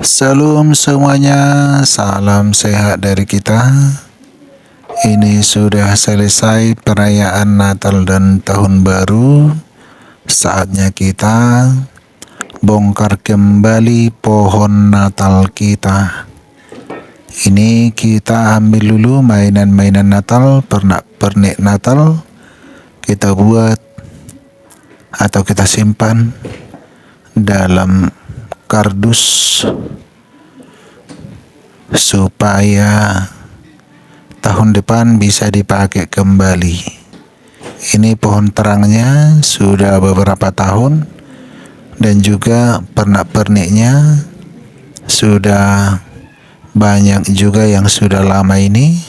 Salam semuanya, salam sehat dari kita. Ini sudah selesai perayaan Natal dan Tahun Baru. Saatnya kita bongkar kembali pohon Natal kita. Ini kita ambil dulu mainan-mainan Natal, pernak-pernik Natal. Kita buat atau kita simpan dalam kardus supaya tahun depan bisa dipakai kembali. Ini pohon terangnya sudah beberapa tahun dan juga pernak-perniknya sudah banyak juga yang sudah lama ini,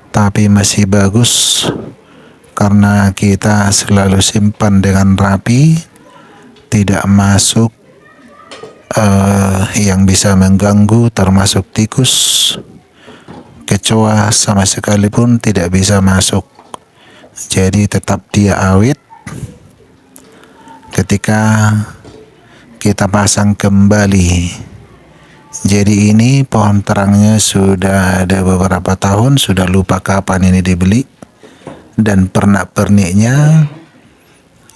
tapi masih bagus karena kita selalu simpan dengan rapi, tidak masuk yang bisa mengganggu, termasuk tikus, kecoa sama sekali pun tidak bisa masuk. Jadi tetap dia awet ketika kita pasang kembali. Jadi ini pohon terangnya sudah ada beberapa tahun, sudah lupa kapan ini dibeli, dan pernak-perniknya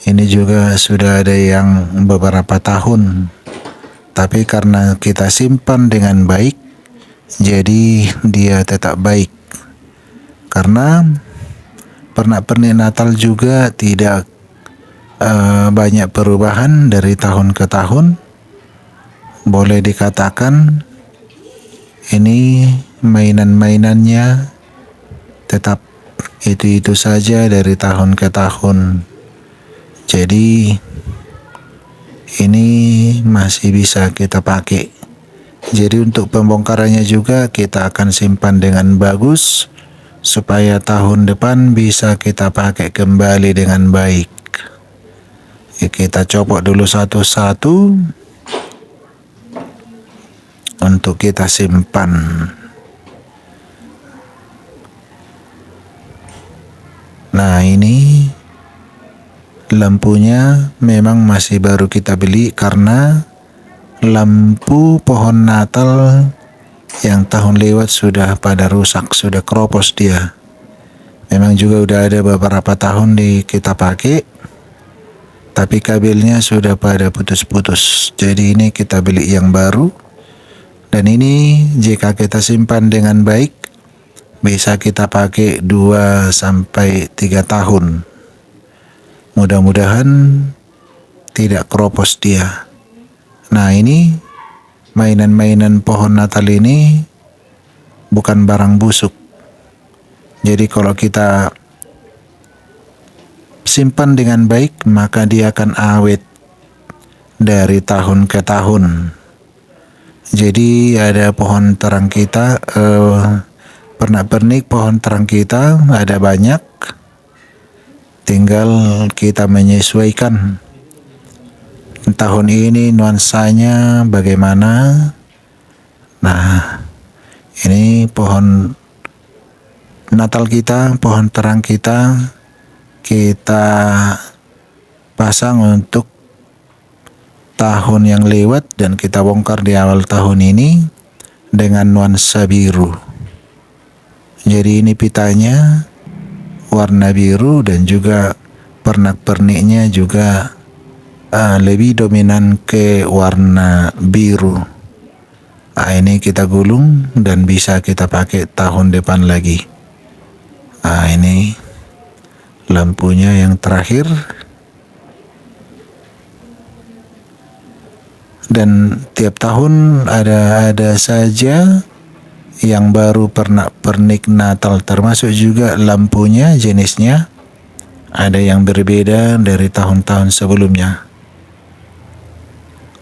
ini juga sudah ada yang beberapa tahun. Tapi karena kita simpan dengan baik, jadi dia tetap baik. Karena pernak-pernik Natal juga tidak banyak perubahan dari tahun ke tahun. Boleh dikatakan ini mainan-mainannya tetap itu-itu saja dari tahun ke tahun. Jadi ini masih bisa kita pakai. Jadi untuk pembongkarannya juga kita akan simpan dengan bagus supaya tahun depan bisa kita pakai kembali dengan baik. Kita copot dulu satu-satu untuk kita simpan. Nah, ini lampunya memang masih baru kita beli karena lampu pohon Natal yang tahun lewat sudah pada rusak, sudah keropos dia. Memang juga udah ada beberapa tahun kita pakai, tapi kabelnya sudah pada putus-putus. Jadi ini kita beli yang baru. Dan ini jika kita simpan dengan baik, bisa kita pakai 2 sampai 3 tahun. Mudah-mudahan tidak keropos dia. Nah, ini mainan-mainan pohon Natal ini bukan barang busuk. Jadi kalau kita simpan dengan baik, maka dia akan awet dari tahun ke tahun. Jadi ada pohon terang kita, pernak-pernik pohon terang kita ada banyak. Tinggal kita menyesuaikan tahun ini nuansanya bagaimana. Nah, ini pohon Natal kita, pohon terang kita pasang untuk tahun yang lewat dan kita bongkar di awal tahun ini dengan nuansa biru. Jadi ini pitanya warna biru dan juga pernak-perniknya juga lebih dominan ke warna biru. Ini kita gulung dan bisa kita pakai tahun depan lagi. Ini lampunya yang terakhir. Dan tiap tahun ada saja yang baru pernak-pernik Natal, termasuk juga lampunya, jenisnya ada yang berbeda dari tahun-tahun sebelumnya.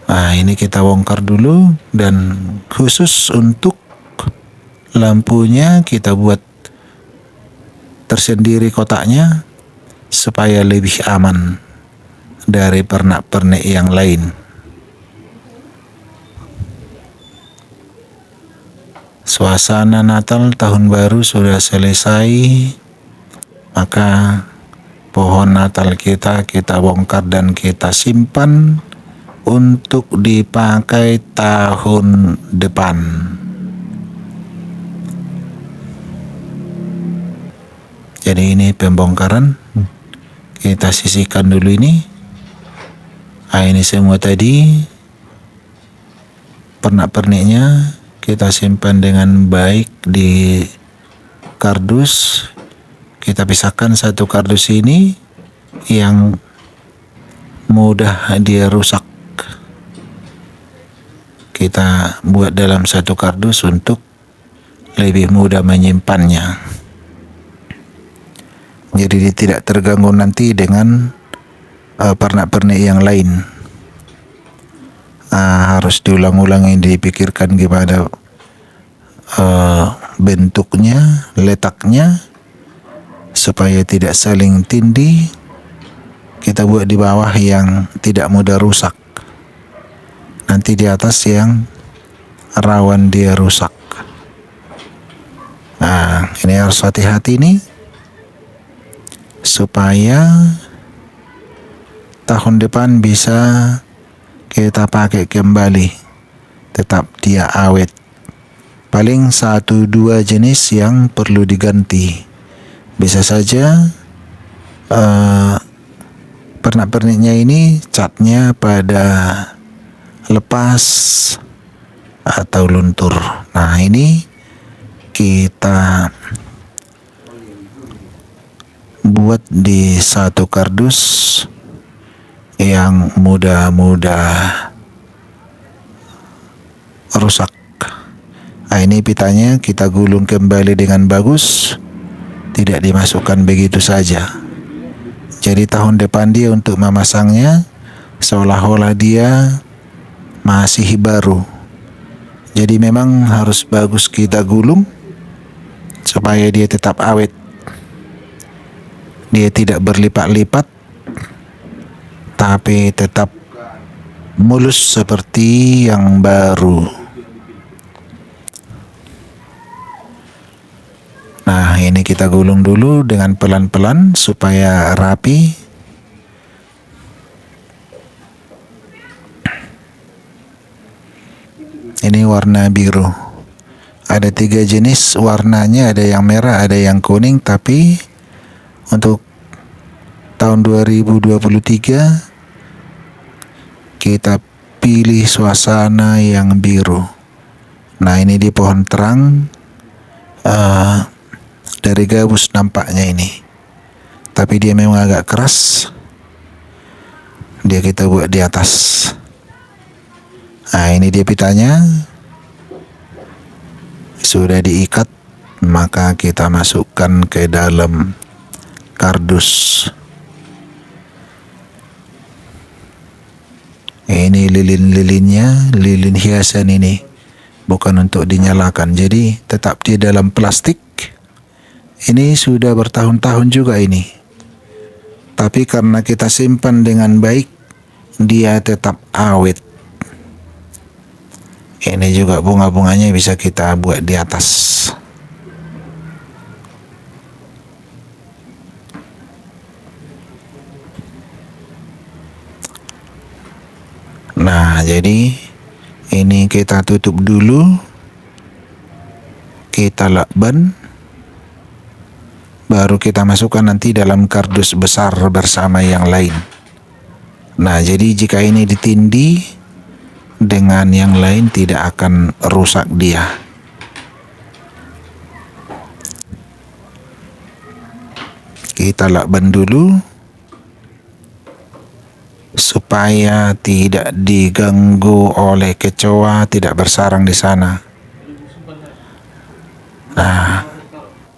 Ini kita bongkar dulu, dan khusus untuk lampunya kita buat tersendiri kotaknya supaya lebih aman dari pernak-pernik yang lain. Suasana Natal Tahun Baru sudah selesai, maka pohon Natal kita bongkar dan kita simpan untuk dipakai tahun depan. Jadi ini pembongkaran, kita sisihkan dulu ini. Ini semua tadi pernak-perniknya kita simpan dengan baik di kardus. Kita pisahkan satu kardus ini yang mudah dia rusak. Kita buat dalam satu kardus untuk lebih mudah menyimpannya. Jadi dia tidak terganggu nanti dengan pernak-pernik yang lain. Harus diulang-ulang, dipikirkan gimana bentuknya, letaknya, supaya tidak saling tindih. Kita buat di bawah yang tidak mudah rusak, nanti di atas yang rawan dia rusak. Ini harus hati-hati nih, supaya tahun depan bisa kita pakai kembali, tetap dia awet. Paling 1-2 jenis yang perlu diganti. Bisa saja pernak-perniknya ini catnya pada lepas atau luntur. Nah, ini kita buat di satu kardus yang mudah-mudah rusak. Ini pitanya kita gulung kembali dengan bagus, tidak dimasukkan begitu saja. Jadi tahun depan dia untuk memasangnya seolah-olah dia masih baru. Jadi memang harus bagus kita gulung supaya dia tetap awet. Dia tidak berlipat-lipat, tapi tetap mulus seperti yang baru. Nah, ini kita gulung dulu dengan pelan-pelan supaya rapi. Ini warna biru. Ada 3 jenis warnanya, ada yang merah, ada yang kuning, tapi untuk tahun 2023 kita pilih suasana yang biru. Nah, ini di pohon terang, dari gabus nampaknya ini, tapi dia memang agak keras. Dia kita buat di atas. Ini dia pitanya sudah diikat, maka kita masukkan ke dalam kardus. Ini lilin-lilinnya, lilin hiasan ini, bukan untuk dinyalakan, jadi tetap di dalam plastik. Ini sudah bertahun-tahun juga ini, tapi karena kita simpan dengan baik, dia tetap awet. Ini juga bunga-bunganya bisa kita buat di atas. Nah, jadi ini kita tutup dulu, kita lakban, baru kita masukkan nanti dalam kardus besar bersama yang lain. Nah, jadi jika ini ditindih dengan yang lain tidak akan rusak dia. Kita lakban dulu supaya tidak diganggu oleh kecoa, tidak bersarang di sana. Nah,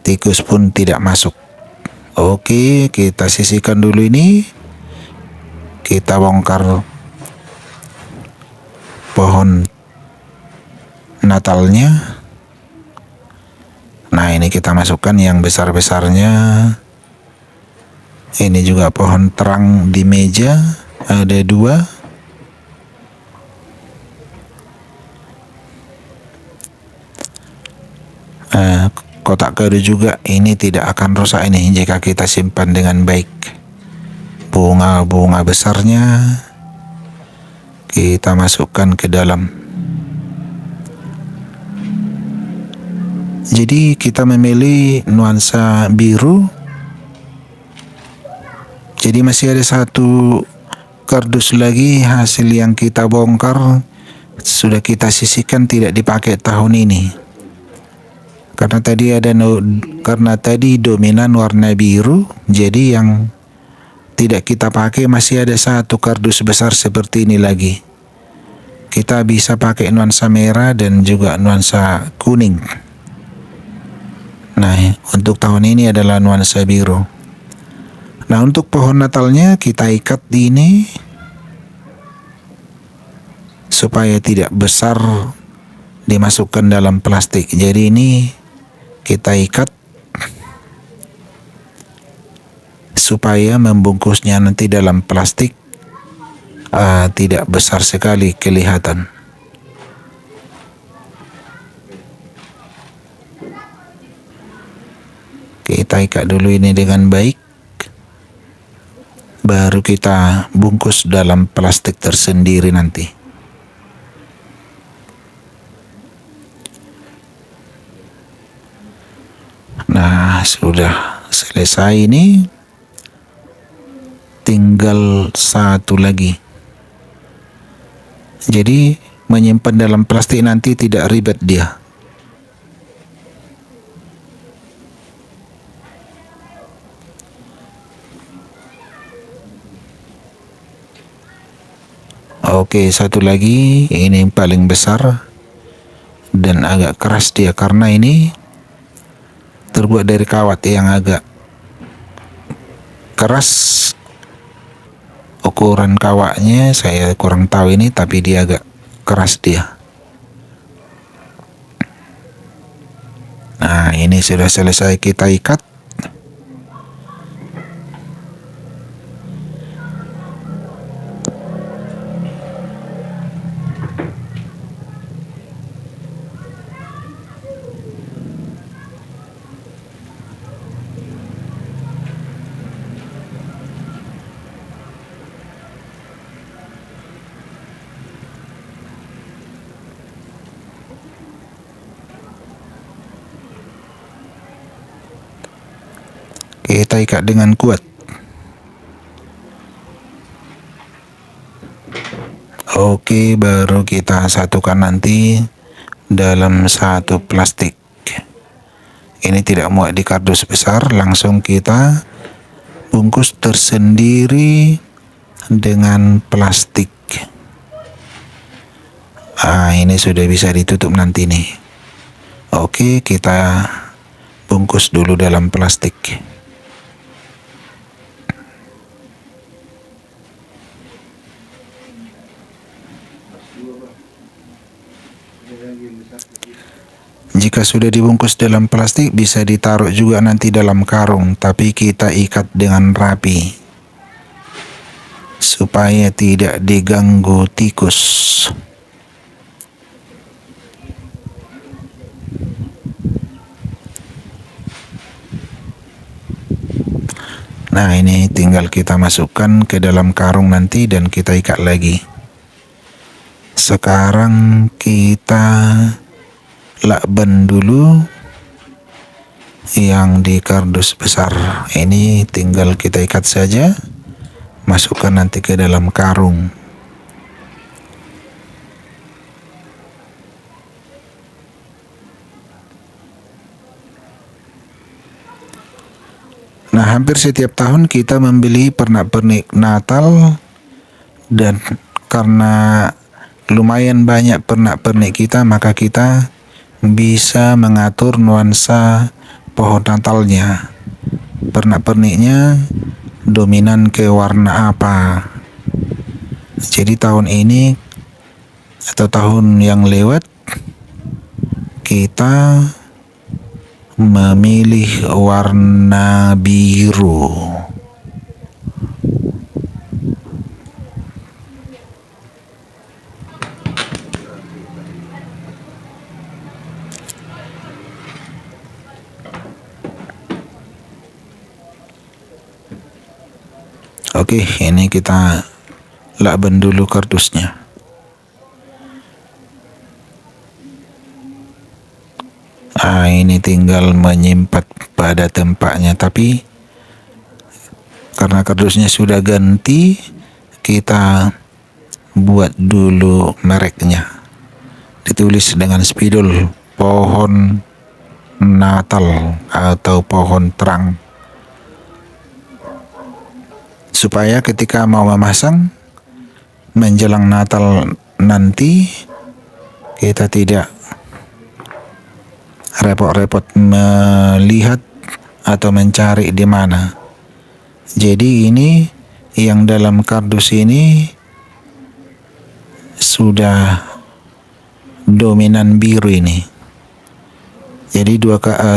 tikus pun tidak masuk. Oke, kita sisihkan dulu ini. Kita bongkar pohon Natalnya. Nah, ini kita masukkan yang besar-besarnya. Ini juga pohon terang di meja, ada 2. Kotak kado juga ini tidak akan rusak ini jika kita simpan dengan baik. Bunga-bunga besarnya kita masukkan ke dalam. Jadi kita memilih nuansa biru. Jadi masih ada satu kardus lagi hasil yang kita bongkar, sudah kita sisihkan, tidak dipakai tahun ini. Karena tadi dominan warna biru, jadi yang tidak kita pakai masih ada satu kardus besar seperti ini lagi. Kita bisa pakai nuansa merah dan juga nuansa kuning. Nah, untuk tahun ini adalah nuansa biru. Nah, untuk pohon Natalnya kita ikat di ini supaya tidak besar dimasukkan dalam plastik. Jadi ini kita ikat supaya membungkusnya nanti dalam plastik tidak besar sekali kelihatan. Kita ikat dulu ini dengan baik, baru kita bungkus dalam plastik tersendiri nanti. Nah, sudah selesai ini, tinggal satu lagi. Jadi menyimpan dalam plastik nanti tidak ribet dia. Oke, satu lagi, ini yang paling besar dan agak keras dia karena ini terbuat dari kawat yang agak keras. Ukuran kawatnya saya kurang tahu ini, tapi dia agak keras dia. Nah, ini sudah selesai kita ikat. Kita ikat dengan kuat. Oke, baru kita satukan nanti dalam satu plastik. Ini tidak muat di kardus besar, langsung kita bungkus tersendiri dengan plastik. Ini sudah bisa ditutup nanti nih. Oke, kita bungkus dulu dalam plastik. Jika sudah dibungkus dalam plastik, bisa ditaruh juga nanti dalam karung, tapi kita ikat dengan rapi supaya tidak diganggu tikus. Nah, ini tinggal kita masukkan ke dalam karung nanti dan kita ikat lagi. Sekarang kita lakban dulu yang di kardus besar. Ini tinggal kita ikat saja, masukkan nanti ke dalam karung. Nah, hampir setiap tahun kita membeli pernak-pernik Natal, dan karena lumayan banyak pernak-pernik kita, maka kita bisa mengatur nuansa pohon Natalnya. Pernak-perniknya dominan ke warna apa. Jadi tahun ini atau tahun yang lewat kita memilih warna biru. Oke, ini kita lakban dulu kardusnya. Ini tinggal menyimpan pada tempatnya, tapi karena kardusnya sudah ganti, kita buat dulu mereknya. Ditulis dengan spidol pohon Natal atau pohon terang, supaya ketika mau memasang menjelang Natal nanti kita tidak repot-repot melihat atau mencari di mana. Jadi ini yang dalam kardus ini sudah dominan biru ini. Jadi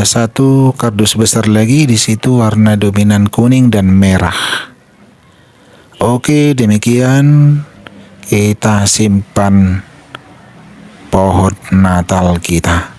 satu kardus besar lagi di situ warna dominan kuning dan merah. Oke, demikian kita simpan pohon Natal kita.